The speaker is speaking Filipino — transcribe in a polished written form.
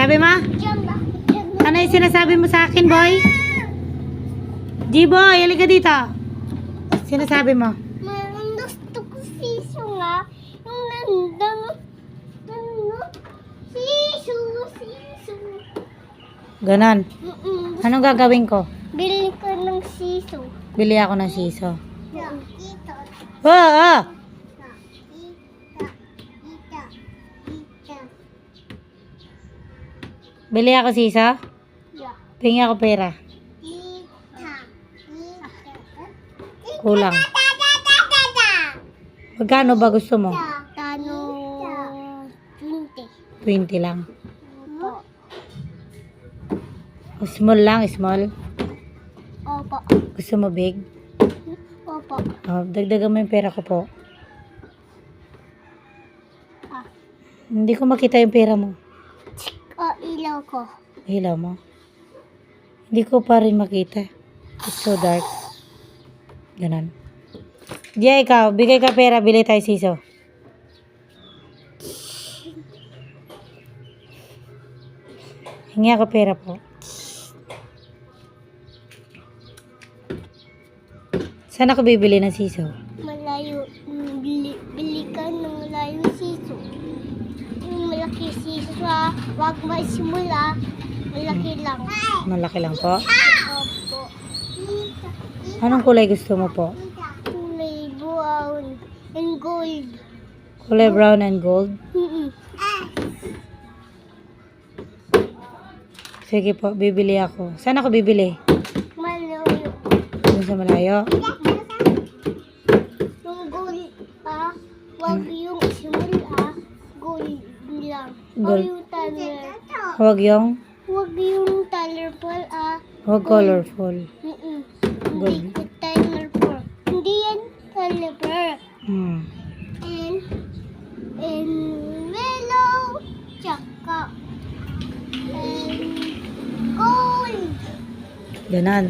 Sabi mo? Ano yung sinasabi mo sa akin, boy? G-boy, halika dito. Sinasabi mo? Gusto ko siso nga. Yung nandang siso. Ganon. Anong gagawin ko? Bili ko ng siso. Bili ako ng siso. Ito. Oo! Bili ako siso? Yeah. Pingi ako pera. Kulang. Magkano ba gusto mo? Tano 20. 20 lang. Opo. Small lang, small. Opo. Gusto mo big? Opo. Oh, dagdagan mo yung pera ko po. Ah. Hindi ko makita yung pera mo. Ilaw ko. Hilaw mo. Hindi ko pa rin makita. It's so dark. Ganon. Diya, ikaw. Bigay ka pera. Bili tayo siso. Hingi ako pera po. Saan ako bibili ng siso? Malayo. Bili ka ng malayo siso. Yung malaki siso wag masimula. Malaki lang. Malaki lang po. Opo. Anong kulay gusto mo po? Kulay brown and gold. Kulay brown and gold? Sige po, bibili ako. Saan ako bibili? Malayo. Doon sa malayo? Yung gold wag yung simula. Gold lang. Gold. O yung color. Huwag yung? Wag yung colorful Huwag colorful. Gold. Hindi ko colorful. Hindi yan colorful. And mellow. Tsaka and gold. Ganon.